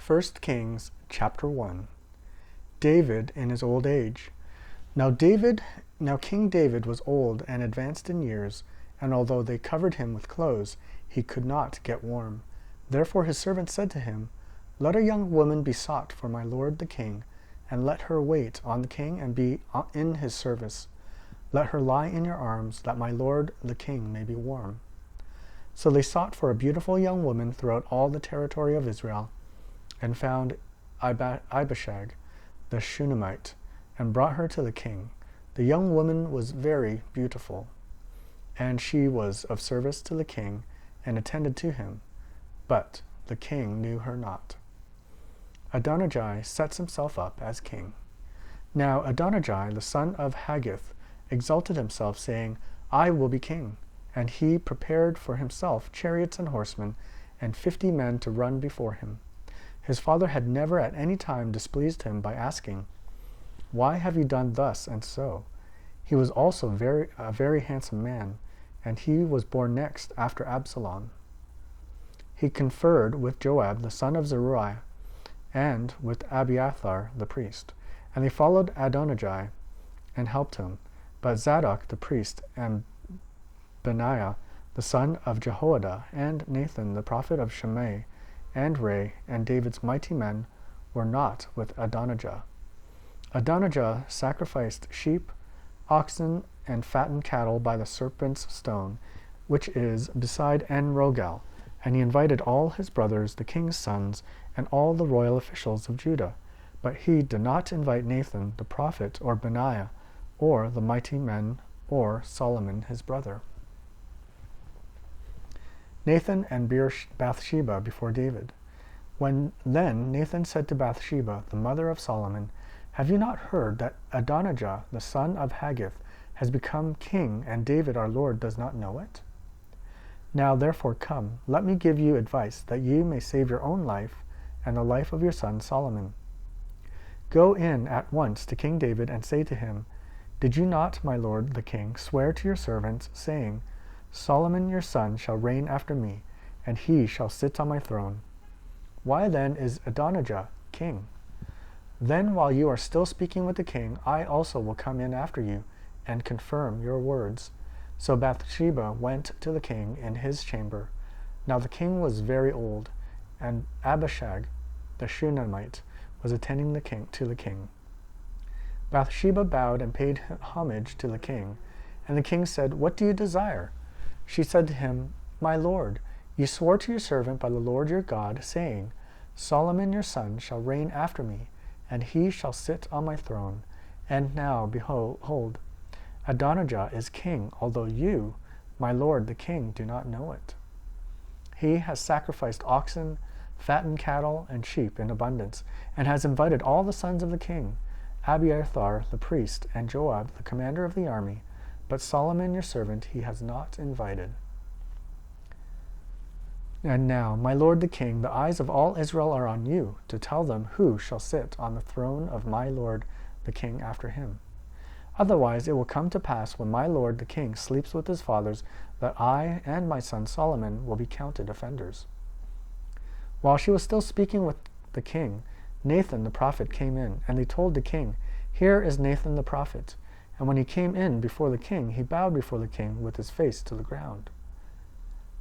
1 Kings chapter 1. David in his old age. Now King David was old and advanced in years, and although they covered him with clothes, he could not get warm. Therefore his servants said to him, Let a young woman be sought for my lord the king, and let her wait on the king and be in his service. Let her lie in your arms, that my lord the king may be warm. So they sought for a beautiful young woman throughout all the territory of Israel, and found Abishag the Shunammite, and brought her to the king. The young woman was very beautiful, and she was of service to the king, and attended to him. But the king knew her not. Adonijah sets himself up as king. Now Adonijah, the son of Haggith, exalted himself, saying, I will be king. And he prepared for himself chariots and horsemen, and 50 men to run before him. His father had never at any time displeased him by asking, Why have you done thus and so? He was also a very handsome man, and he was born next after Absalom. He conferred with Joab the son of Zeruiah, and with Abiathar the priest, and they followed Adonijah and helped him. But Zadok the priest, and Benaiah the son of Jehoiada, and Nathan the prophet of Shimei, and Ray, and David's mighty men were not with Adonijah. Adonijah sacrificed sheep, oxen, and fattened cattle by the serpent's stone, which is beside En Rogel, and he invited all his brothers, the king's sons, and all the royal officials of Judah. But he did not invite Nathan the prophet, or Benaiah, or the mighty men, or Solomon his brother. Nathan and Bathsheba before David. Then Nathan said to Bathsheba, the mother of Solomon, Have you not heard that Adonijah, the son of Haggith, has become king, and David our Lord does not know it? Now therefore come, let me give you advice, that you may save your own life, and the life of your son Solomon. Go in at once to King David, and say to him, Did you not, my lord the king, swear to your servants, saying, Solomon your son shall reign after me, and he shall sit on my throne? Why then is Adonijah king? Then while you are still speaking with the king, I also will come in after you, and confirm your words. So Bathsheba went to the king in his chamber. Now the king was very old, and Abishag the Shunammite was attending to the king. Bathsheba bowed and paid homage to the king, and the king said, What do you desire? She said to him, My lord, you swore to your servant by the Lord your God, saying, Solomon your son shall reign after me, and he shall sit on my throne. And now, behold, Adonijah is king, although you, my lord the king, do not know it. He has sacrificed oxen, fattened cattle, and sheep in abundance, and has invited all the sons of the king, Abiathar the priest, and Joab the commander of the army, but Solomon your servant he has not invited. And now, my lord the king, the eyes of all Israel are on you, to tell them who shall sit on the throne of my lord the king after him. Otherwise it will come to pass, when my lord the king sleeps with his fathers, that I and my son Solomon will be counted offenders. While she was still speaking with the king, Nathan the prophet came in, and they told the king, Here is Nathan the prophet. And when he came in before the king, he bowed before the king with his face to the ground.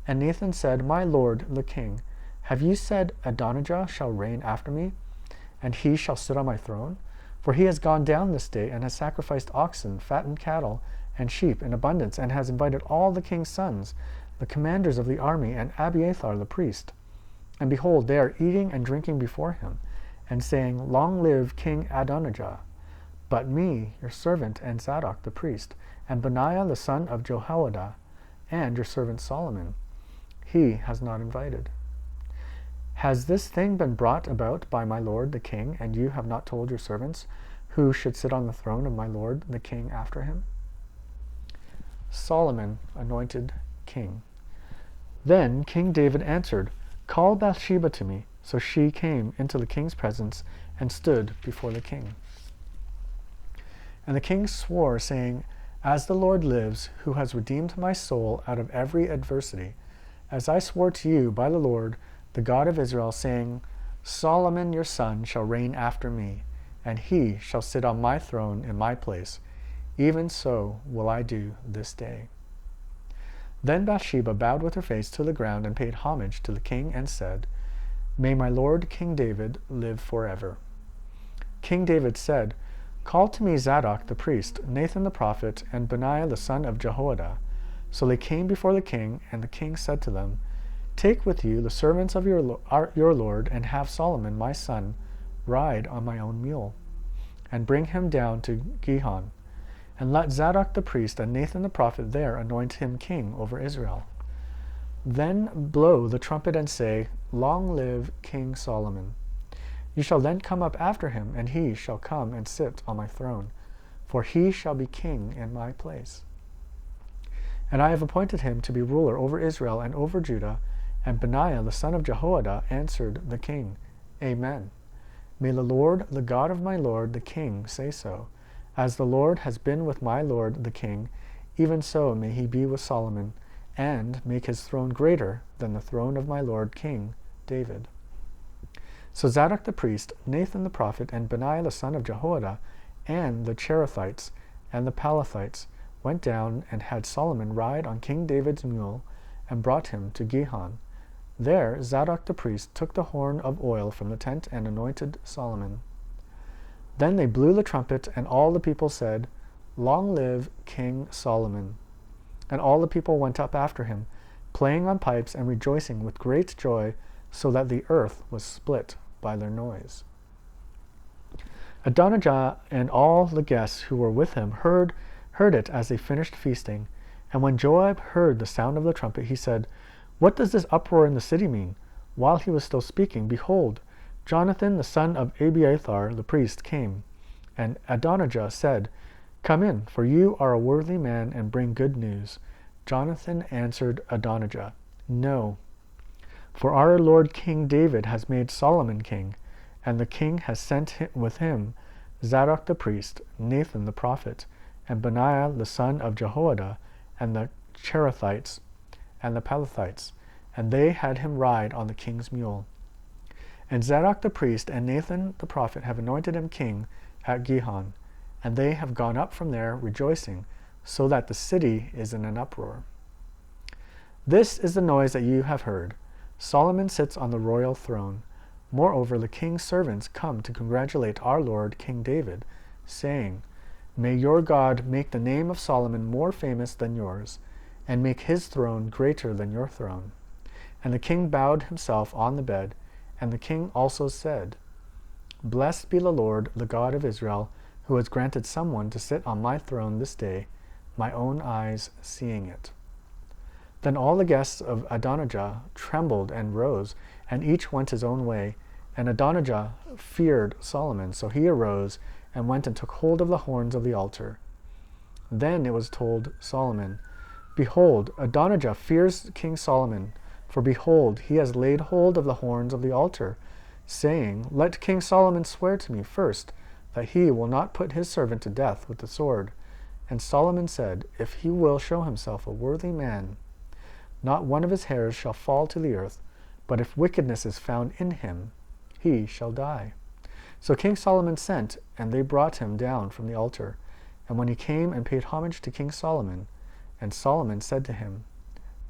And Nathan said, My lord the king, have you said, Adonijah shall reign after me, and he shall sit on my throne? For he has gone down this day, and has sacrificed oxen, fattened cattle, and sheep in abundance, and has invited all the king's sons, the commanders of the army, and Abiathar the priest. And behold, they are eating and drinking before him, and saying, Long live King Adonijah. But me, your servant, and Zadok the priest, and Benaiah the son of Jehoiada, and your servant Solomon, he has not invited. Has this thing been brought about by my lord the king, and you have not told your servants who should sit on the throne of my lord the king after him? Solomon anointed king. Then King David answered, Call Bathsheba to me. So she came into the king's presence and stood before the king. And the king swore, saying, As the Lord lives, who has redeemed my soul out of every adversity, as I swore to you by the Lord, the God of Israel, saying, Solomon your son shall reign after me, and he shall sit on my throne in my place. Even so will I do this day." Then Bathsheba bowed with her face to the ground and paid homage to the king and said, "May my lord King David live forever." King David said, "Call to me Zadok the priest, Nathan the prophet, and Benaiah the son of Jehoiada." So they came before the king, and the king said to them, "Take with you the servants of your lord, and have Solomon my son ride on my own mule, and bring him down to Gihon. And let Zadok the priest and Nathan the prophet there anoint him king over Israel. Then blow the trumpet and say, 'Long live King Solomon.' You shall then come up after him, and he shall come and sit on my throne, for he shall be king in my place. And I have appointed him to be ruler over Israel and over Judah." And Benaiah the son of Jehoiada answered the king, "Amen. May the Lord, the God of my lord the king, say so. As the Lord has been with my lord the king, even so may he be with Solomon, and make his throne greater than the throne of my lord King David." So Zadok the priest, Nathan the prophet, and Benaiah the son of Jehoiada, and the Cherethites and the Palathites went down and had Solomon ride on King David's mule, and brought him to Gihon. There Zadok the priest took the horn of oil from the tent and anointed Solomon. Then they blew the trumpet, and all the people said, "Long live King Solomon." And all the people went up after him, playing on pipes and rejoicing with great joy, so that the earth was split by their noise. Adonijah and all the guests who were with him heard it as they finished feasting. And when Joab heard the sound of the trumpet, he said, "What does this uproar in the city mean?" While he was still speaking, behold, Jonathan the son of Abiathar the priest came. And Adonijah said, "Come in, for you are a worthy man, and bring good news." Jonathan answered Adonijah, "No, for our lord King David has made Solomon king, and the king has sent with him Zadok the priest, Nathan the prophet, and Benaiah the son of Jehoiada, and the Cherethites and the Palathites, and they had him ride on the king's mule. And Zadok the priest and Nathan the prophet have anointed him king at Gihon, and they have gone up from there rejoicing, so that the city is in an uproar. This is the noise that you have heard. Solomon sits on the royal throne. Moreover, the king's servants come to congratulate our lord King David, saying, May your God make the name of Solomon more famous than yours, and make his throne greater than your throne. And the king bowed himself on the bed, and the king also said, Blessed be the Lord, the God of Israel, who has granted someone to sit on my throne this day, my own eyes seeing it. Then all the guests of Adonijah trembled and rose, and each went his own way. And Adonijah feared Solomon, so he arose and went and took hold of the horns of the altar. Then it was told Solomon, Behold, Adonijah fears King Solomon, for behold, he has laid hold of the horns of the altar, saying, Let King Solomon swear to me first, that he will not put his servant to death with the sword. And Solomon said, If he will show himself a worthy man, not one of his hairs shall fall to the earth, but if wickedness is found in him, he shall die. So King Solomon sent, and they brought him down from the altar. And when he came and paid homage to King Solomon, and Solomon said to him,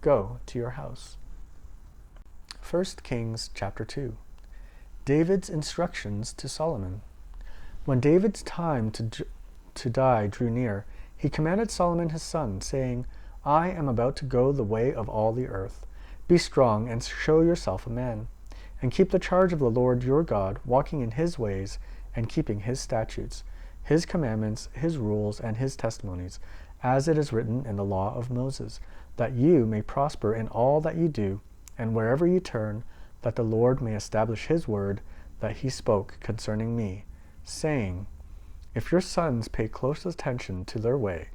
Go to your house. 1 Kings chapter 2. David's instructions to Solomon. When David's time to die drew near, he commanded Solomon his son, saying, I am about to go the way of all the earth. Be strong and show yourself a man, and keep the charge of the Lord your God, walking in his ways and keeping his statutes, his commandments, his rules, and his testimonies, as it is written in the law of Moses, that you may prosper in all that you do, and wherever you turn, that the Lord may establish his word that he spoke concerning me, saying, If your sons pay close attention to their way,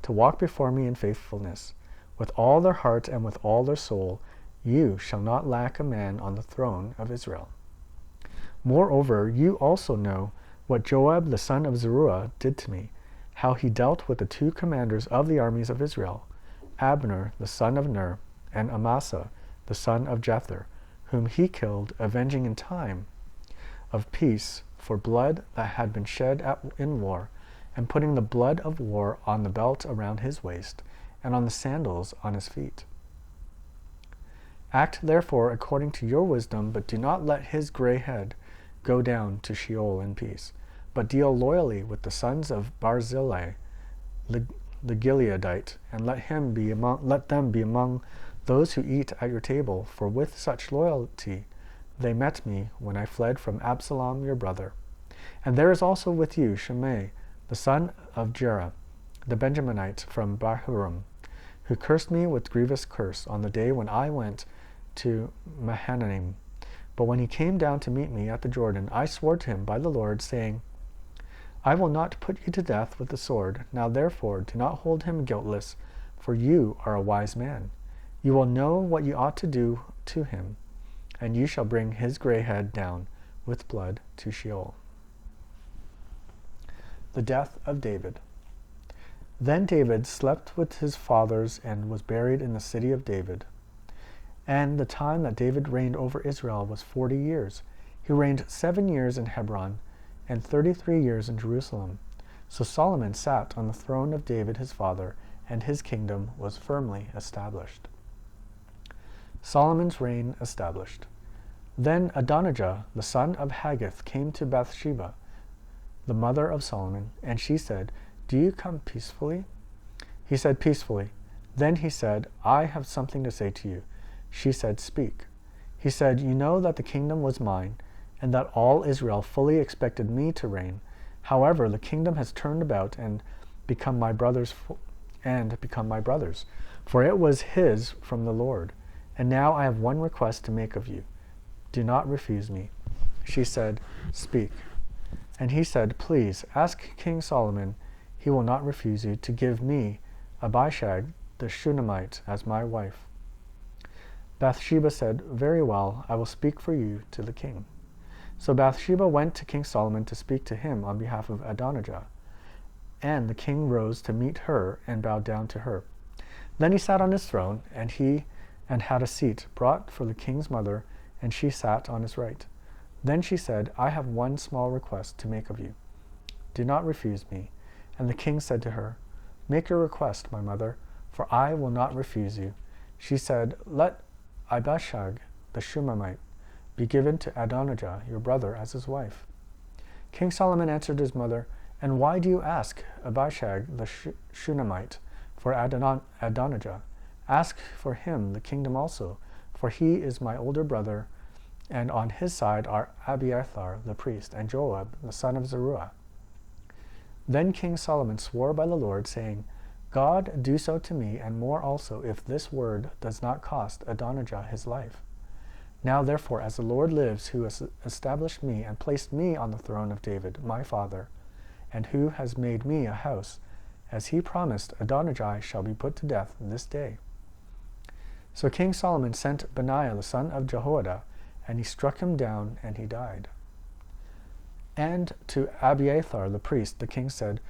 to walk before me in faithfulness, with all their heart and with all their soul, you shall not lack a man on the throne of Israel. Moreover, you also know what Joab the son of Zeruiah did to me, how he dealt with the two commanders of the armies of Israel, Abner the son of Ner, and Amasa the son of Jether, whom he killed, avenging in time of peace for blood that had been shed in war, and putting the blood of war on the belt around his waist, and on the sandals on his feet. Act therefore according to your wisdom, but do not let his gray head go down to Sheol in peace, but deal loyally with the sons of Barzillai, the Gileadite, and let them be among those who eat at your table, for with such loyalty they met me when I fled from Absalom your brother. And there is also with you Shimei, the son of Jerah, the Benjaminite from Bahurim, who cursed me with grievous curse on the day when I went to Mahanaim. But when he came down to meet me at the Jordan, I swore to him by the Lord, saying, I will not put you to death with the sword. Now therefore do not hold him guiltless, for you are a wise man. You will know what you ought to do to him, and you shall bring his gray head down with blood to Sheol. The death of David. Then David slept with his fathers and was buried in the city of David. And the time that David reigned over Israel was 40 years. He reigned 7 years in Hebron, and 33 years in Jerusalem. So Solomon sat on the throne of David his father, and his kingdom was firmly established. Solomon's reign established. Then Adonijah, the son of Haggith, came to Bathsheba, the mother of Solomon, and she said, Do you come peacefully? He said, Peacefully. Then he said, I have something to say to you. She said, Speak. He said, You know that the kingdom was mine, and that all Israel fully expected me to reign. However, the kingdom has turned about and become my brother's, for it was his from the Lord. And now I have one request to make of you. Do not refuse me. She said, Speak. And he said, Please, ask King Solomon, he will not refuse you, to give me Abishag the Shunammite as my wife. Bathsheba said, Very well, I will speak for you to the king. So Bathsheba went to King Solomon to speak to him on behalf of Adonijah. And the king rose to meet her and bowed down to her. Then he sat on his throne, and had a seat brought for the king's mother, and she sat on his right. Then she said, I have one small request to make of you. Do not refuse me. And the king said to her, Make your request, my mother, for I will not refuse you. She said, Let Abishag the Shunammite be given to Adonijah, your brother, as his wife. King Solomon answered his mother, And why do you ask Abishag the Shunammite for Adonijah? Ask for him the kingdom also, for he is my older brother, and on his side are Abiathar the priest, and Joab the son of Zeruiah. Then King Solomon swore by the Lord, saying, God, do so to me, and more also, if this word does not cost Adonijah his life. Now therefore, as the Lord lives, who has established me and placed me on the throne of David, my father, and who has made me a house, as he promised, Adonijah shall be put to death this day. So King Solomon sent Benaiah the son of Jehoiada, and he struck him down, and he died. And to Abiathar the priest the king said,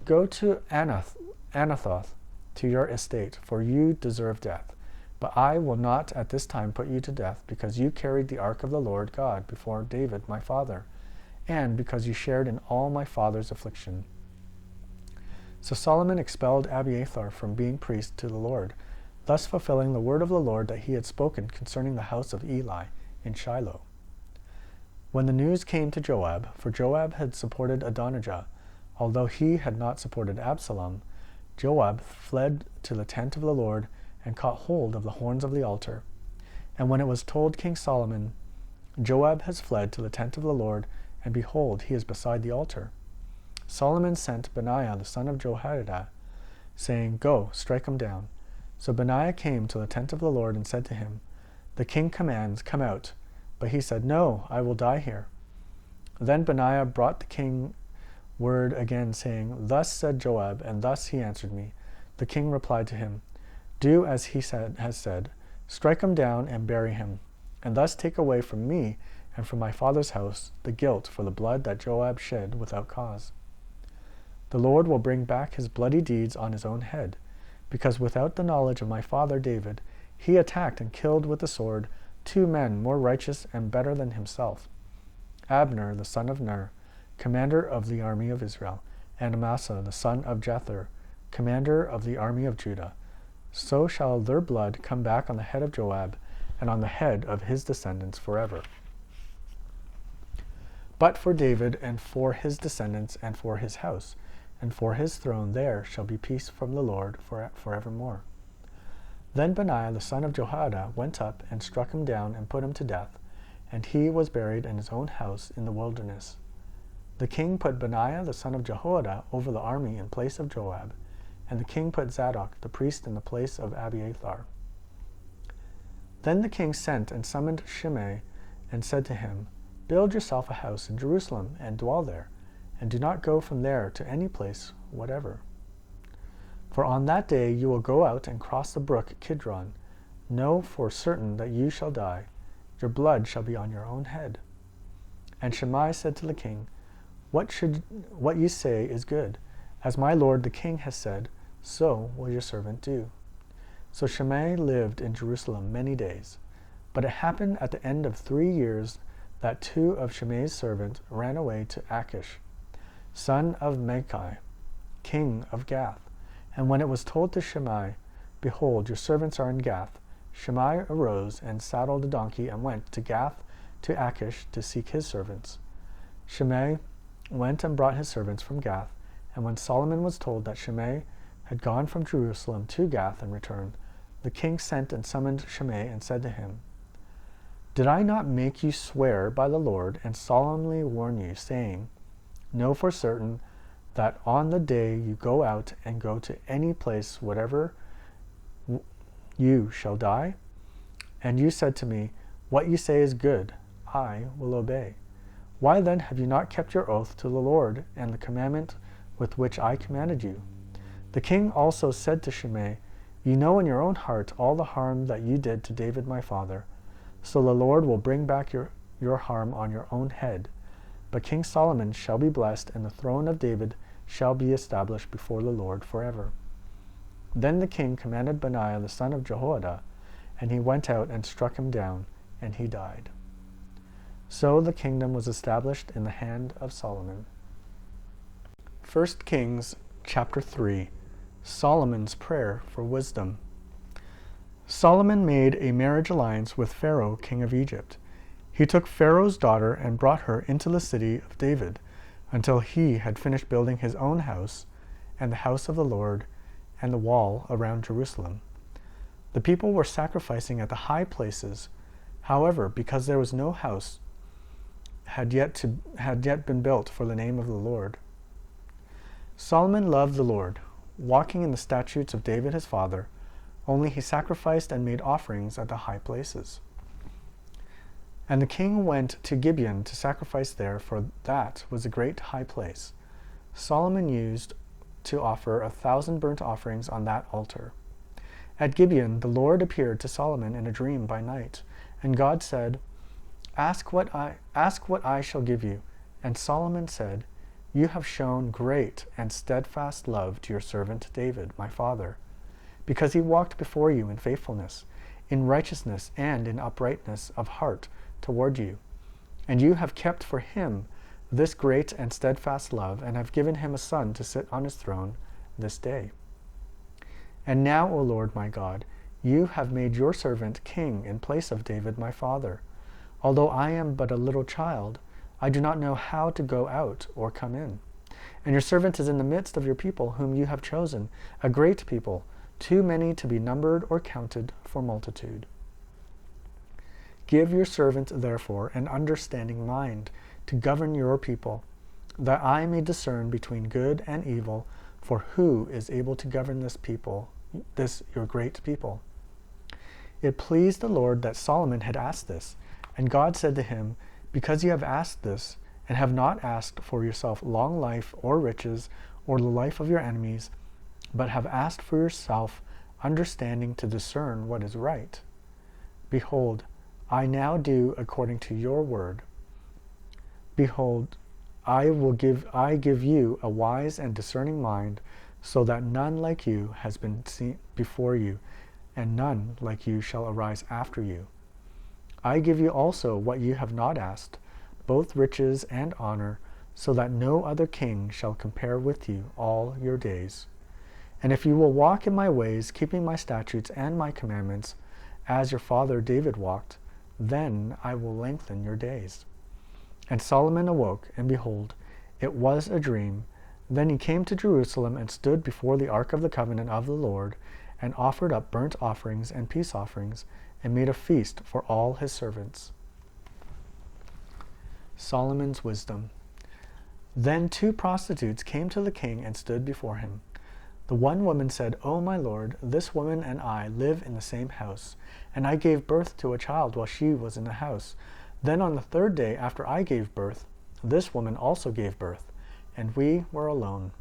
Go to Anathoth to your estate, for you deserve death. But I will not at this time put you to death, because you carried the ark of the Lord God before David my father, and because you shared in all my father's affliction. So Solomon expelled Abiathar from being priest to the Lord, thus fulfilling the word of the Lord that he had spoken concerning the house of Eli in Shiloh. When the news came to Joab, for Joab had supported Adonijah, although he had not supported Absalom, Joab fled to the tent of the Lord and caught hold of the horns of the altar. And when it was told King Solomon, Joab has fled to the tent of the Lord, and behold, he is beside the altar, Solomon sent Benaiah the son of Jehoiada, saying, Go, strike him down. So Benaiah came to the tent of the Lord and said to him, The king commands, come out. But he said, No, I will die here. Then Benaiah brought the king word again, saying, Thus said Joab, and thus he answered me. The king replied to him, Do as he has said, strike him down and bury him, and thus take away from me and from my father's house the guilt for the blood that Joab shed without cause. The Lord will bring back his bloody deeds on his own head, because without the knowledge of my father David, he attacked and killed with the sword 2 men more righteous and better than himself. Abner the son of Ner, commander of the army of Israel, and Amasa the son of Jether, commander of the army of Judah. So shall their blood come back on the head of Joab, and on the head of his descendants forever. But for David, and for his descendants, and for his house, and for his throne, there shall be peace from the Lord forevermore. Then Benaiah the son of Jehoiada went up and struck him down and put him to death, and he was buried in his own house in the wilderness. The king put Benaiah the son of Jehoiada over the army in place of Joab, and the king put Zadok the priest in the place of Abiathar. Then the king sent and summoned Shimei, and said to him, Build yourself a house in Jerusalem, and dwell there, and do not go from there to any place whatever. For on that day you will go out and cross the brook Kidron. Know for certain that you shall die. Your blood shall be on your own head. And Shimei said to the king, What you say is good. As my lord the king has said, so will your servant do. So Shimei lived in Jerusalem many days. But it happened at the end of 3 years that 2 of Shimei's servants ran away to Achish, son of Maachah, king of Gath. And when it was told to Shimei, Behold, your servants are in Gath, Shimei arose and saddled a donkey and went to Gath to Achish to seek his servants. Shimei went and brought his servants from Gath, and when Solomon was told that Shimei had gone from Jerusalem to Gath and returned, the king sent and summoned Shimei and said to him, Did I not make you swear by the Lord and solemnly warn you, saying, Know for certain that on the day you go out and go to any place whatever you shall die? And you said to me, What you say is good, I will obey. Why then have you not kept your oath to the Lord and the commandment with which I commanded you? The king also said to Shimei, You know in your own heart all the harm that you did to David my father, so the Lord will bring back your harm on your own head. But King Solomon shall be blessed, and the throne of David shall be established before the Lord forever. Then the king commanded Benaiah the son of Jehoiada, and he went out and struck him down, and he died. So the kingdom was established in the hand of Solomon. 1 Kings chapter 3. Solomon's prayer for wisdom. Solomon made a marriage alliance with Pharaoh, king of Egypt. He took Pharaoh's daughter and brought her into the city of David, until he had finished building his own house, and the house of the Lord, and the wall around Jerusalem. The people were sacrificing at the high places. However, because there was no house had yet been built for the name of the Lord. Solomon loved the Lord, walking in the statutes of David his father, only he sacrificed and made offerings at the high places. And the king went to Gibeon to sacrifice there, for that was a great high place. Solomon used to offer 1,000 burnt offerings on that altar. At Gibeon the Lord appeared to Solomon in a dream by night, and God said, Ask what I shall give you. And Solomon said, You have shown great and steadfast love to your servant David, my father, because he walked before you in faithfulness, in righteousness, and in uprightness of heart toward you. And you have kept for him this great and steadfast love, and have given him a son to sit on his throne this day. And now, O Lord my God, you have made your servant king in place of David my father. Although I am but a little child, I do not know how to go out or come in. And your servant is in the midst of your people, whom you have chosen, a great people, too many to be numbered or counted for multitude. Give your servant, therefore, an understanding mind to govern your people, that I may discern between good and evil, for who is able to govern this people, this your great people? It pleased the Lord that Solomon had asked this, and God said to him, Because you have asked this, and have not asked for yourself long life or riches or the life of your enemies, but have asked for yourself understanding to discern what is right. Behold, I now do according to your word. Behold, I give you a wise and discerning mind, so that none like you has been seen before you, and none like you shall arise after you. I give you also what you have not asked, both riches and honor, so that no other king shall compare with you all your days. And if you will walk in my ways, keeping my statutes and my commandments, as your father David walked, then I will lengthen your days. And Solomon awoke, and behold, it was a dream. Then he came to Jerusalem and stood before the ark of the covenant of the Lord, and offered up burnt offerings and peace offerings, and made a feast for all his servants. Solomon's wisdom. Then 2 prostitutes came to the king and stood before him. The one woman said, "O my lord, this woman and I live in the same house, and I gave birth to a child while she was in the house. Then on the 3rd day after I gave birth, this woman also gave birth, and we were alone.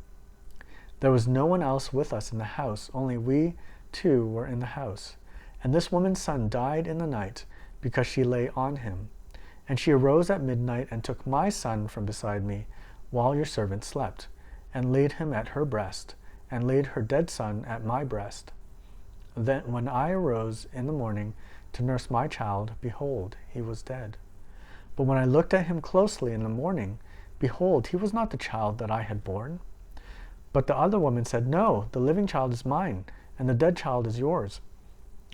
There was no one else with us in the house, only we 2 were in the house. And this woman's son died in the night, because she lay on him. And she arose at midnight and took my son from beside me, while your servant slept, and laid him at her breast, and laid her dead son at my breast. Then when I arose in the morning to nurse my child, behold, he was dead. But when I looked at him closely in the morning, behold, he was not the child that I had borne." But the other woman said, "No, the living child is mine, and the dead child is yours."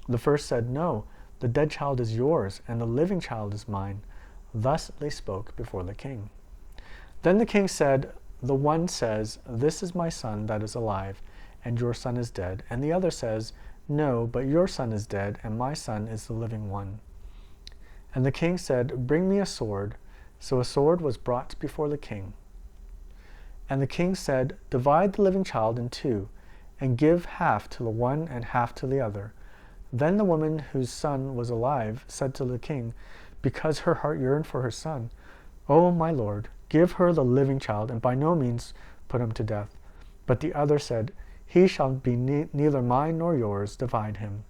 The first said, "No, the dead child is yours, and the living child is mine." Thus they spoke before the king. Then the king said, "The one says, 'This is my son that is alive, and your son is dead.' And the other says, 'No, but your son is dead, and my son is the living one.'" And the king said, "Bring me a sword." So a sword was brought before the king. And the king said, "Divide the living child in 2, and give half to the one and half to the other." Then the woman whose son was alive said to the king, because her heart yearned for her son, "O my lord, give her the living child, and by no means put him to death." But the other said, "He shall be neither mine nor yours, divide him."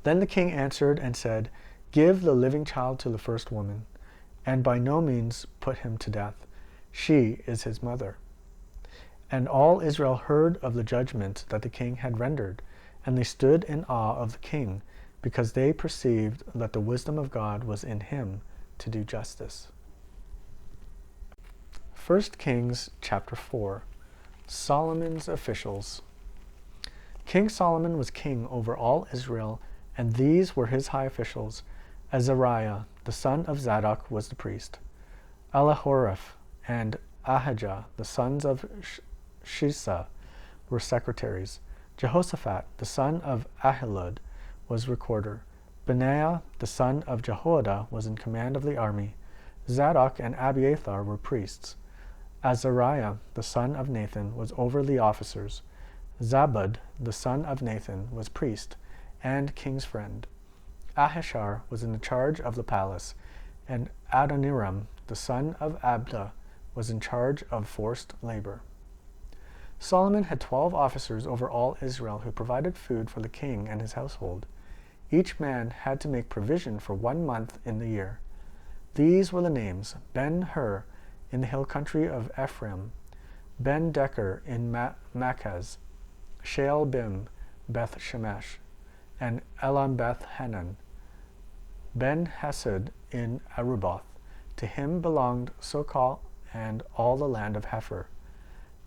Then the king answered and said, "Give the living child to the first woman, and by no means put him to death. She is his mother." And all Israel heard of the judgment that the king had rendered, and they stood in awe of the king, because they perceived that the wisdom of God was in him to do justice. 1 Kings chapter 4. Solomon's officials. King Solomon was king over all Israel, and these were his high officials. Azariah, the son of Zadok, was the priest. Elihoreph and Ahijah, the sons of Shisa, were secretaries. Jehoshaphat, the son of Ahilud, was recorder. Benaiah, the son of Jehoiada, was in command of the army. Zadok and Abiathar were priests. Azariah, the son of Nathan, was over the officers. Zabud, the son of Nathan, was priest and king's friend. Ahishar was in charge of the palace, and Adoniram, the son of Abda, was in charge of forced labor. Solomon had 12 officers over all Israel who provided food for the king and his household. Each man had to make provision for 1 month in the year. These were the names: Ben-Hur in the hill country of Ephraim, Ben-Decker in Machaz, Sheal-Bim, Beth-Shemesh, and Elam-Beth-Hanan, Ben-Hesed in Aruboth. To him belonged Sokal and all the land of Hepher.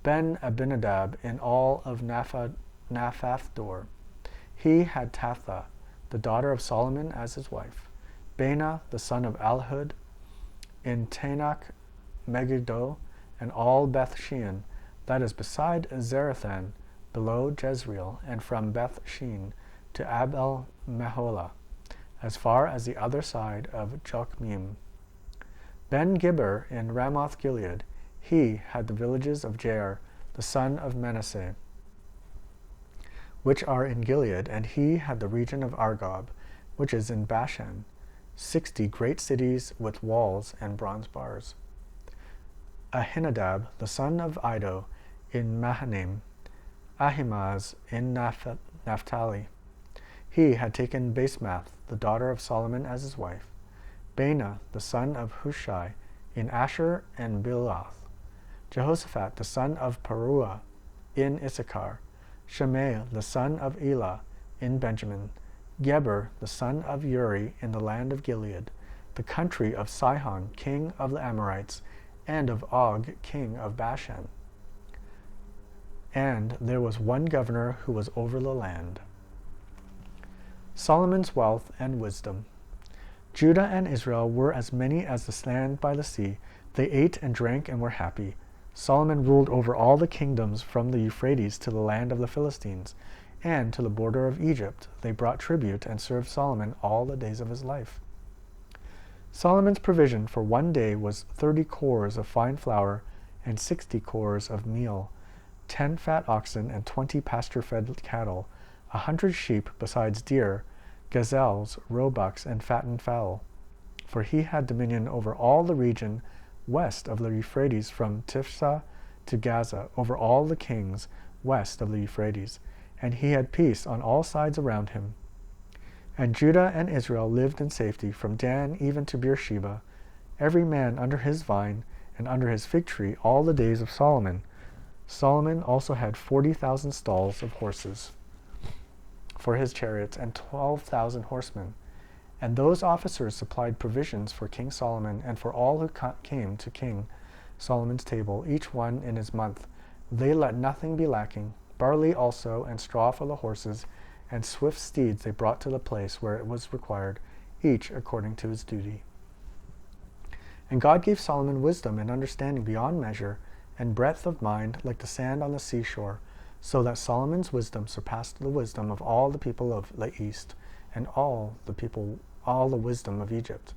Ben-Abinadab in all of Naphath-Dor. He had Tatha, the daughter of Solomon, as his wife. Baana, the son of Alhud, in Tanakh, Megiddo, and all Beth-Shean, that is beside Zarethan, below Jezreel, and from Beth-Shean to Abel-Meholah, as far as the other side of Jokmeam. Ben-Gibber in Ramoth-Gilead. He had the villages of Jair, the son of Manasseh, which are in Gilead, and he had the region of Argob, which is in Bashan, 60 great cities with walls and bronze bars. Ahinadab, the son of Iddo, in Mahanaim. Ahimaaz in Naphtali. He had taken Basemath, the daughter of Solomon, as his wife. Baana, the son of Hushai, in Asher and Biloth. Jehoshaphat, the son of Paruah, in Issachar. Shemaiah, the son of Elah, in Benjamin. Geber, the son of Uri, in the land of Gilead. the country of Sihon, king of the Amorites, and of Og, king of Bashan. And there was one governor who was over the land. Solomon's wealth and wisdom. Judah and Israel were as many as the sand by the sea. They ate and drank and were happy. Solomon ruled over all the kingdoms from the Euphrates to the land of the Philistines, and to the border of Egypt. They brought tribute and served Solomon all the days of his life. Solomon's provision for one day was 30 cores of fine flour and 60 cores of meal, 10 fat oxen and 20 pasture-fed cattle, 100 sheep besides deer, gazelles, roebucks, and fattened fowl. For he had dominion over all the region west of the Euphrates from Tiphsah to Gaza, over all the kings west of the Euphrates, and he had peace on all sides around him. And Judah and Israel lived in safety from Dan even to Beersheba, every man under his vine and under his fig tree all the days of Solomon. Solomon also had 40,000 stalls of horses for his chariots and 12,000 horsemen. And those officers supplied provisions for King Solomon and for all who came to King Solomon's table, each one in his month. They let nothing be lacking, barley also and straw for the horses, and swift steeds they brought to the place where it was required, each according to his duty. And God gave Solomon wisdom and understanding beyond measure, and breadth of mind like the sand on the seashore, so that Solomon's wisdom surpassed the wisdom of all the people of the east, and all the wisdom of Egypt.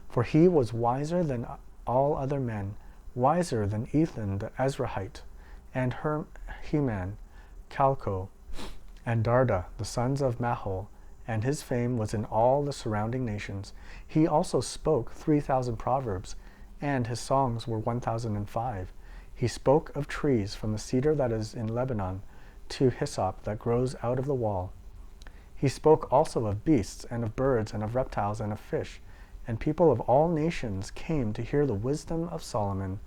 For he was wiser than all other men, wiser than Ethan the Ezrahite, and Heman, Calco, and Darda, the sons of Mahol, and his fame was in all the surrounding nations. He also spoke 3,000 proverbs, and his songs were 1,005. He spoke of trees from the cedar that is in Lebanon to hyssop that grows out of the wall. He spoke also of beasts, and of birds, and of reptiles, and of fish. And people of all nations came to hear the wisdom of Solomon,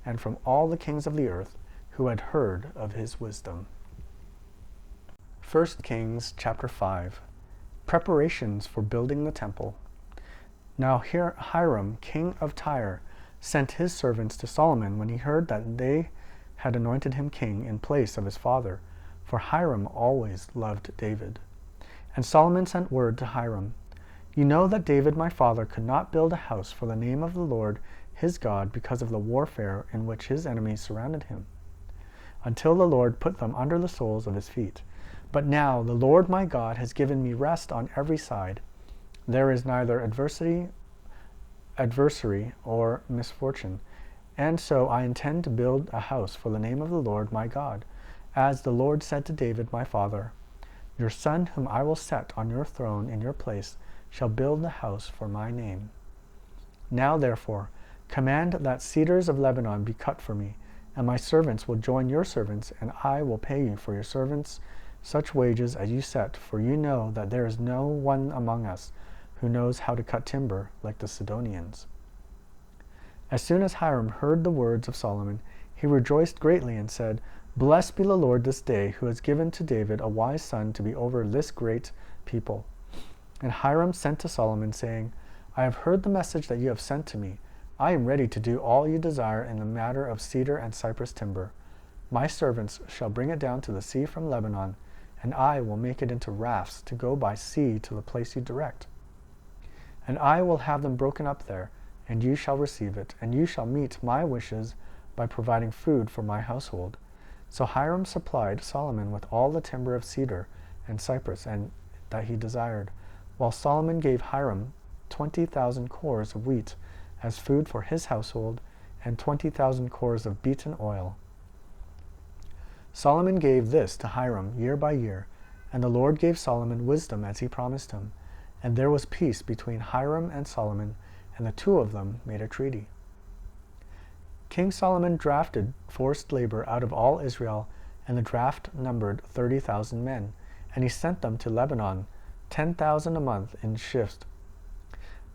and from all the kings of the earth who had heard of his wisdom. 1 Kings chapter 5. Preparations for building the temple. Now Hiram, king of Tyre, sent his servants to Solomon when he heard that they had anointed him king in place of his father, for Hiram always loved David. And Solomon sent word to Hiram, "You know that David my father could not build a house for the name of the Lord his God because of the warfare in which his enemies surrounded him, until the Lord put them under the soles of his feet. But now the Lord my God has given me rest on every side. There is neither adversary or misfortune, and so I intend to build a house for the name of the Lord my God, as the Lord said to David my father, your son whom I will set on your throne in your place shall build the house for my name. Now therefore, command that cedars of Lebanon be cut for me, and my servants will join your servants, and I will pay you for your servants such wages as you set, for you know that there is no one among us who knows how to cut timber like the Sidonians." As soon as Hiram heard the words of Solomon, he rejoiced greatly and said, "Blessed be the Lord this day, who has given to David a wise son to be over this great people." And Hiram sent to Solomon, saying, "I have heard the message that you have sent to me. I am ready to do all you desire in the matter of cedar and cypress timber. My servants shall bring it down to the sea from Lebanon, and I will make it into rafts to go by sea to the place you direct. And I will have them broken up there, and you shall receive it, and you shall meet my wishes by providing food for my household." So Hiram supplied Solomon with all the timber of cedar and cypress and that he desired, while Solomon gave Hiram 20,000 cores of wheat as food for his household, and 20,000 cores of beaten oil. Solomon gave this to Hiram year by year, and the Lord gave Solomon wisdom as he promised him, and there was peace between Hiram and Solomon, and the two of them made a treaty. King Solomon drafted forced labor out of all Israel, and the draft numbered 30,000 men, and he sent them to Lebanon, 10,000 a month in shifts.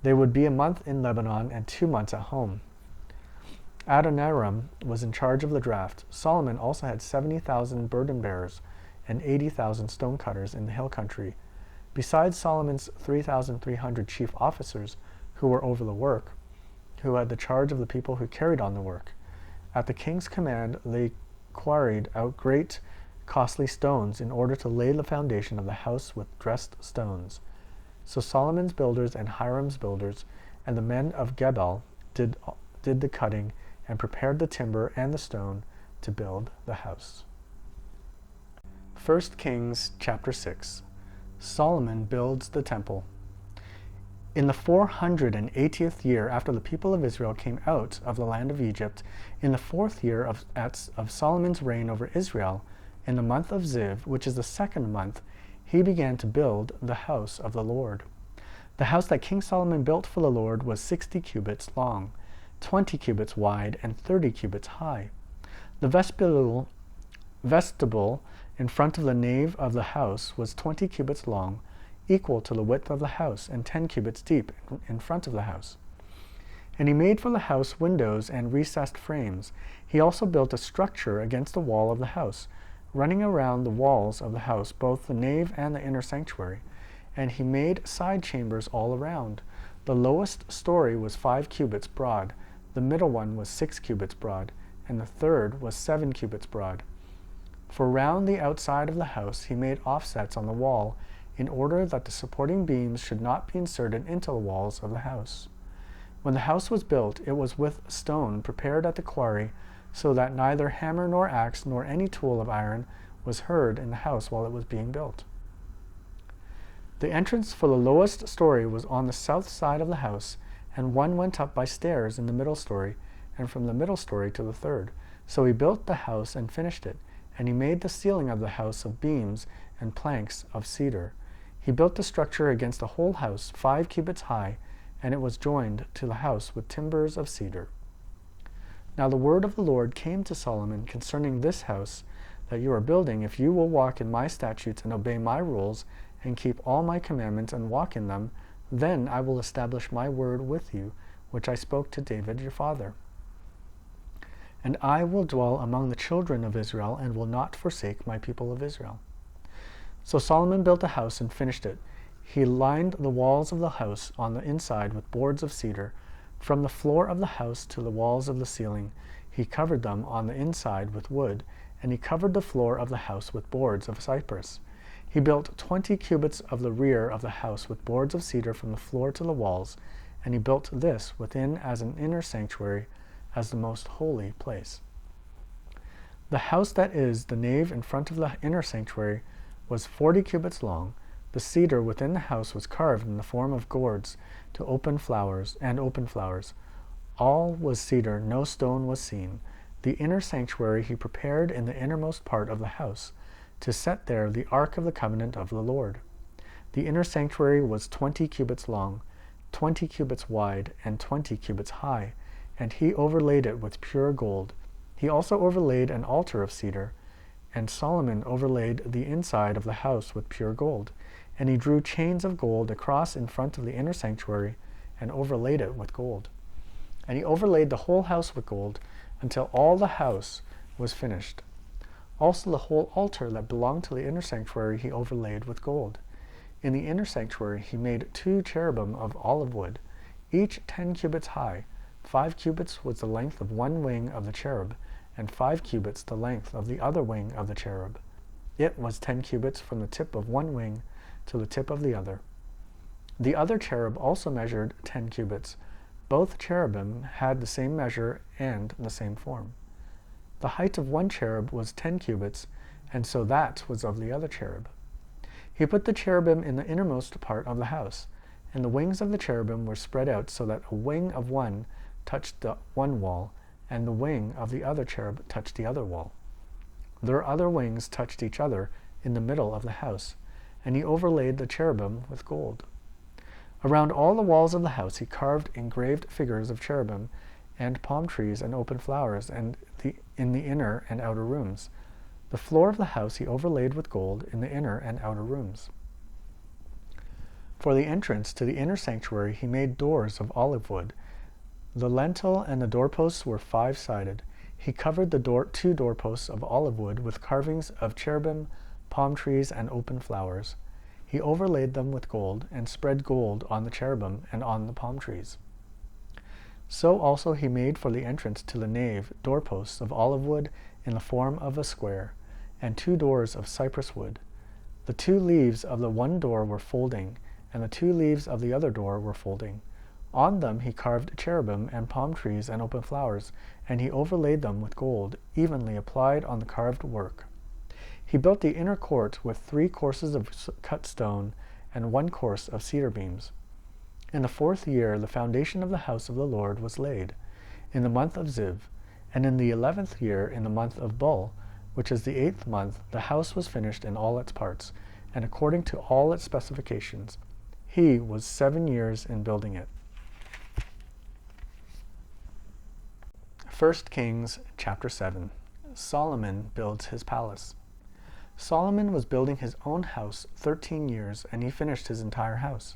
They would be a month in Lebanon and 2 months at home. Adoniram was in charge of the draft. Solomon also had 70,000 burden bearers and 80,000 stonecutters in the hill country, besides Solomon's 3,300 chief officers who were over the work, who had the charge of the people who carried on the work. At the king's command, they quarried out great, costly stones in order to lay the foundation of the house with dressed stones. So Solomon's builders and Hiram's builders and the men of Gebal did the cutting and prepared the timber and the stone to build the house. 1 Kings chapter 6. Solomon builds the temple. In the 480th year after the people of Israel came out of the land of Egypt, in the 4th year of Solomon's reign over Israel, in the month of Ziv, which is the 2nd month, he began to build the house of the Lord. The house that King Solomon built for the Lord was 60 cubits long, 20 cubits wide, and 30 cubits high. The vestibule in front of the nave of the house was 20 cubits long, equal to the width of the house, and 10 cubits deep in front of the house. And he made for the house windows and recessed frames. He also built a structure against the wall of the house, running around the walls of the house, both the nave and the inner sanctuary. And he made side chambers all around. The lowest story was 5 cubits broad, the middle one was 6 cubits broad, and the third was 7 cubits broad. For round the outside of the house he made offsets on the wall, in order that the supporting beams should not be inserted into the walls of the house. When the house was built, it was with stone prepared at the quarry, so that neither hammer nor axe nor any tool of iron was heard in the house while it was being built. The entrance for the lowest story was on the south side of the house, and one went up by stairs in the middle story, and from the middle story to the third. So he built the house and finished it, and he made the ceiling of the house of beams and planks of cedar. He built the structure against the whole house, 5 cubits high, and it was joined to the house with timbers of cedar. Now the word of the Lord came to Solomon concerning this house that you are building. If you will walk in my statutes and obey my rules, and keep all my commandments and walk in them, then I will establish my word with you, which I spoke to David your father. And I will dwell among the children of Israel, and will not forsake my people of Israel. So Solomon built a house and finished it. He lined the walls of the house on the inside with boards of cedar. From the floor of the house to the walls of the ceiling, he covered them on the inside with wood, and he covered the floor of the house with boards of cypress. He built 20 cubits of the rear of the house with boards of cedar from the floor to the walls, and he built this within as an inner sanctuary, as the most holy place. The house that is the nave in front of the inner sanctuary was 40 cubits long. The cedar within the house was carved in the form of gourds to open flowers. All was cedar, no stone was seen. The inner sanctuary he prepared in the innermost part of the house, to set there the ark of the covenant of the Lord. The inner sanctuary was 20 cubits long, 20 cubits wide, and 20 cubits high, and he overlaid it with pure gold. He also overlaid an altar of cedar, and Solomon overlaid the inside of the house with pure gold. And he drew chains of gold across in front of the inner sanctuary, and overlaid it with gold. And he overlaid the whole house with gold, until all the house was finished. Also the whole altar that belonged to the inner sanctuary he overlaid with gold. In the inner sanctuary he made 2 cherubim of olive wood, each 10 cubits high. 5 cubits was the length of one wing of the cherub, and 5 cubits the length of the other wing of the cherub. It was 10 cubits from the tip of one wing to the tip of the other. The other cherub also measured 10 cubits. Both cherubim had the same measure and the same form. The height of one cherub was 10 cubits, and so that was of the other cherub. He put the cherubim in the innermost part of the house, and the wings of the cherubim were spread out so that a wing of one touched the one wall, and the wing of the other cherub touched the other wall. Their other wings touched each other in the middle of the house, and he overlaid the cherubim with gold. Around all the walls of the house he carved engraved figures of cherubim, and palm trees and open flowers, and in the inner and outer rooms. The floor of the house he overlaid with gold in the inner and outer rooms. For the entrance to the inner sanctuary he made doors of olive wood. The lintel and the doorposts were 5-sided. He covered the 2 doorposts of olive wood with carvings of cherubim, palm trees, and open flowers. He overlaid them with gold, and spread gold on the cherubim and on the palm trees. So also he made for the entrance to the nave doorposts of olive wood in the form of a square, and 2 doors of cypress wood. The 2 leaves of the one door were folding, and the 2 leaves of the other door were folding. On them he carved cherubim and palm trees and open flowers, and he overlaid them with gold, evenly applied on the carved work. He built the inner court with 3 courses of cut stone and 1 course of cedar beams. In the 4th year the foundation of the house of the Lord was laid, in the month of Ziv, and in the 11th year, in the month of Bul, which is the 8th month, the house was finished in all its parts, and according to all its specifications. He was 7 years in building it. 1 Kings chapter 7. Solomon builds his palace. Solomon was building his own house 13 years, and he finished his entire house.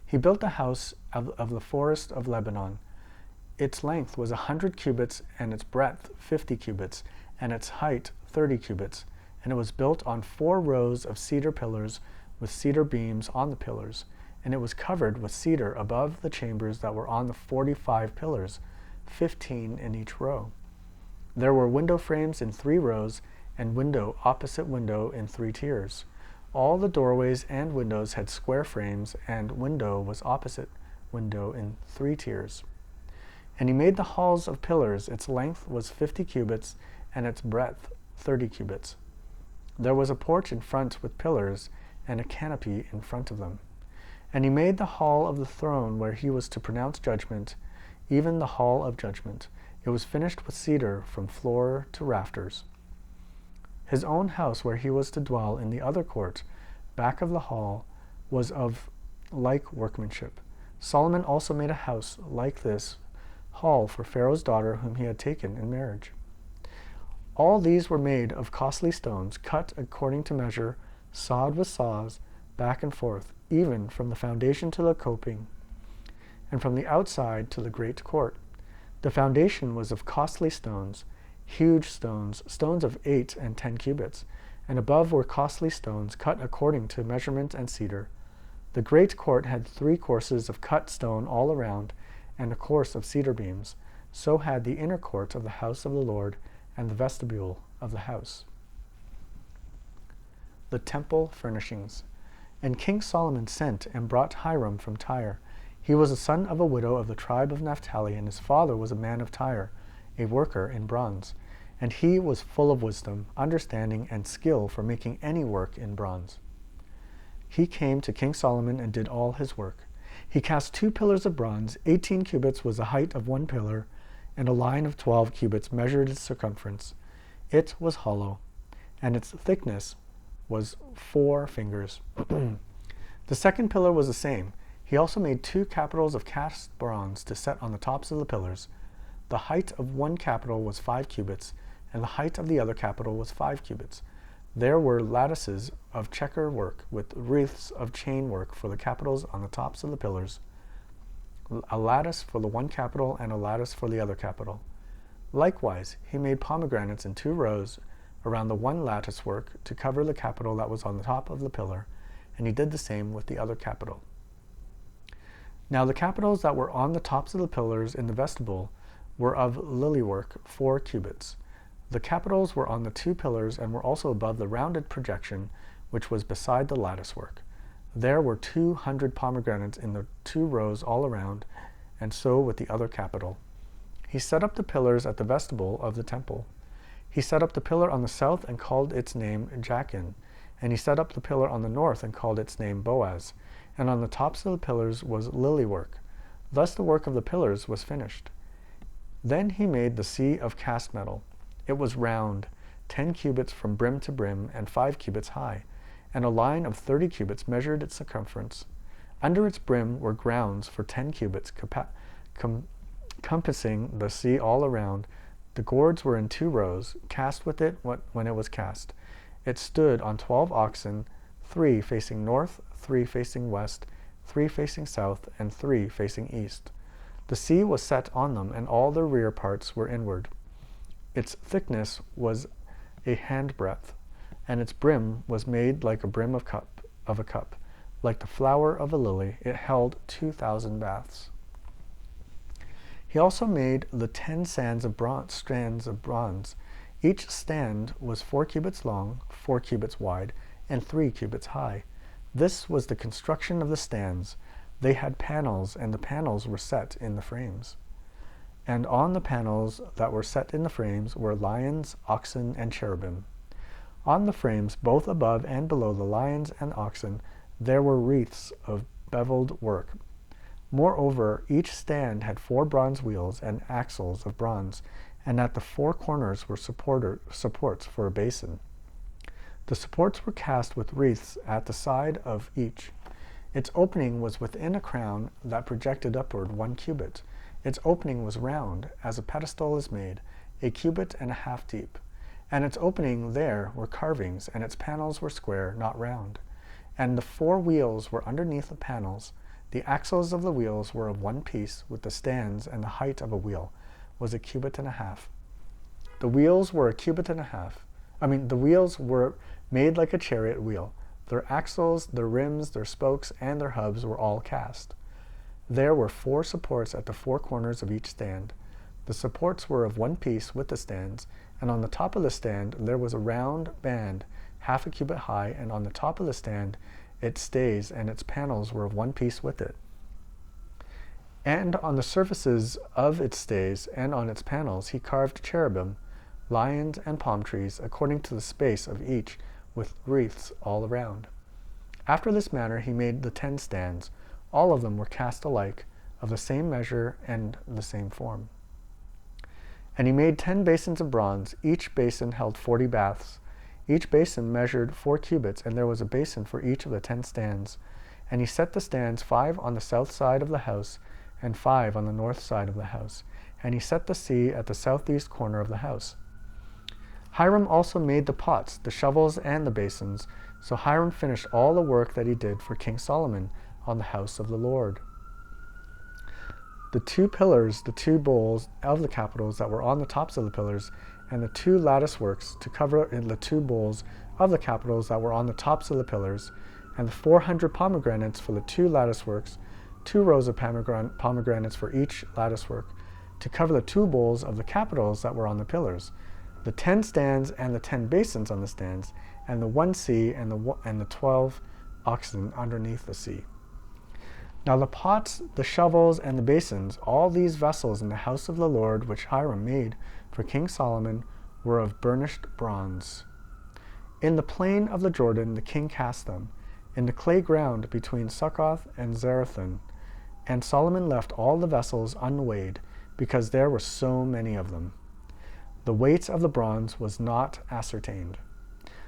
He built the house of the forest of Lebanon. Its length was 100 cubits, and its breadth 50 cubits, and its height 30 cubits. And it was built on 4 rows of cedar pillars with cedar beams on the pillars. And it was covered with cedar above the chambers that were on the 45 pillars, 15 in each row. There were window frames in 3 rows, and window opposite window in 3 tiers. All the doorways and windows had square frames, and window was opposite window in 3 tiers. And he made the halls of pillars. Its length was 50 cubits, and its breadth 30 cubits. There was a porch in front with pillars, and a canopy in front of them. And he made the hall of the throne where he was to pronounce judgment, even the hall of judgment. It was finished with cedar from floor to rafters. His own house where he was to dwell in the other court, back of the hall, was of like workmanship. Solomon also made a house like this hall for Pharaoh's daughter whom he had taken in marriage. All these were made of costly stones, cut according to measure, sawed with saws, back and forth, even from the foundation to the coping, and from the outside to the great court. The foundation was of costly stones, huge stones, stones of 8 and 10 cubits, and above were costly stones, cut according to measurement and cedar. The great court had 3 courses of cut stone all around, and a course of cedar beams. So had the inner court of the house of the Lord, and the vestibule of the house. The temple furnishings. And King Solomon sent and brought Hiram from Tyre. He was a son of a widow of the tribe of Naphtali, and his father was a man of Tyre, a worker in bronze. And he was full of wisdom, understanding, and skill for making any work in bronze. He came to King Solomon and did all his work. He cast 2 pillars of bronze. 18 cubits was the height of one pillar, and a line of 12 cubits measured its circumference. It was hollow, and its thickness was 4 fingers. The second pillar was the same. He also made 2 capitals of cast bronze to set on the tops of the pillars. The height of one capital was 5 cubits, and the height of the other capital was 5 cubits. There were lattices of checker work with wreaths of chain work for the capitals on the tops of the pillars, a lattice for the one capital and a lattice for the other capital. Likewise, he made pomegranates in 2 rows around the one lattice work to cover the capital that was on the top of the pillar, and he did the same with the other capital. Now the capitals that were on the tops of the pillars in the vestibule were of lily work, 4 cubits. The capitals were on the 2 pillars and were also above the rounded projection which was beside the lattice work. There were 200 pomegranates in the 2 rows all around, and so with the other capital. He set up the pillars at the vestibule of the temple. He set up the pillar on the south and called its name Jachin, and he set up the pillar on the north and called its name Boaz, and on the tops of the pillars was lily work. Thus the work of the pillars was finished. Then he made the sea of cast metal. It was round, 10 cubits from brim to brim, and 5 cubits high, and a line of 30 cubits measured its circumference. Under its brim were grounds for 10 cubits, compassing the sea all around. The gourds were in 2 rows, cast with it when it was cast. It stood on 12 oxen, 3 facing north, 3 facing west, 3 facing south, and 3 facing east. The sea was set on them, and all their rear parts were inward. Its thickness was a handbreadth, and its brim was made like a brim of a cup. like the flower of a lily. It held 2,000 baths. He also made the 10 strands of bronze. Each stand was 4 cubits long, 4 cubits wide, and 3 cubits high. This was the construction of the stands. They had panels, and the panels were set in the frames. And on the panels that were set in the frames were lions, oxen, and cherubim. On the frames, both above and below the lions and oxen, there were wreaths of beveled work. Moreover, each stand had 4 bronze wheels and axles of bronze, and at the 4 corners were supports for a basin. The supports were cast with wreaths at the side of each. Its opening was within a crown that projected upward 1 cubit. Its opening was round, as a pedestal is made, 1.5 cubits deep. And its opening there were carvings, and its panels were square, not round. And the 4 wheels were underneath the panels. The axles of the wheels were of 1 piece with the stands, and the height of a wheel was 1.5 cubits. The wheels were 1.5 cubits. The wheels were made like a chariot wheel. Their axles, their rims, their spokes, and their hubs were all cast. There were 4 supports at the 4 corners of each stand. The supports were of 1 piece with the stands, and on the top of the stand there was a round band 1/2 cubit high, and on the top of the stand its stays and its panels were of 1 piece with it. And on the surfaces of its stays and on its panels he carved cherubim, lions, and palm trees, according to the space of each, with wreaths all around. After this manner he made the 10 stands. All of them were cast alike, of the same measure and the same form. And he made 10 basins of bronze. Each basin held 40 baths. Each basin measured 4 cubits, and there was a basin for each of the 10 stands. And he set the stands 5 on the south side of the house, and 5 on the north side of the house. And he set the sea at the southeast corner of the house. Hiram also made the pots, the shovels, and the basins. So Hiram finished all the work that he did for King Solomon on the house of the Lord. The 2 pillars, the 2 bowls of the capitals that were on the tops of the pillars, and the 2 lattice works to cover the 2 bowls of the capitals that were on the tops of the pillars, and the 400 pomegranates for the 2 lattice works, 2 rows of pomegranates for each lattice work, to cover the 2 bowls of the capitals that were on the pillars, the 10 stands and the 10 basins on the stands, and the 1 sea and the 12 oxen underneath the sea. Now the pots, the shovels, and the basins, all these vessels in the house of the Lord which Hiram made for King Solomon, were of burnished bronze. In the plain of the Jordan the king cast them, in the clay ground between Succoth and Zarethan. And Solomon left all the vessels unweighed, because there were so many of them. The weight of the bronze was not ascertained.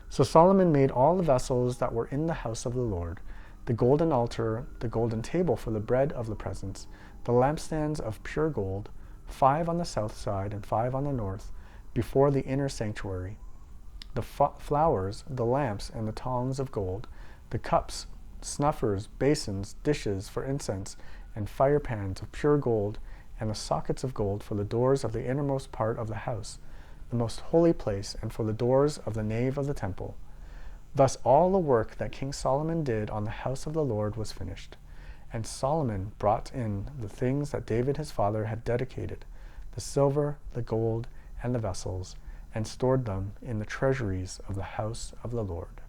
So Solomon made all the vessels that were in the house of the Lord, the golden altar, the golden table for the bread of the presence, the lampstands of pure gold, 5 on the south side and 5 on the north, before the inner sanctuary, the flowers, the lamps, and the tongs of gold, the cups, snuffers, basins, dishes for incense, and fire pans of pure gold, and the sockets of gold for the doors of the innermost part of the house, the most holy place, and for the doors of the nave of the temple. Thus all the work that King Solomon did on the house of the Lord was finished. And Solomon brought in the things that David his father had dedicated, the silver, the gold, and the vessels, and stored them in the treasuries of the house of the Lord.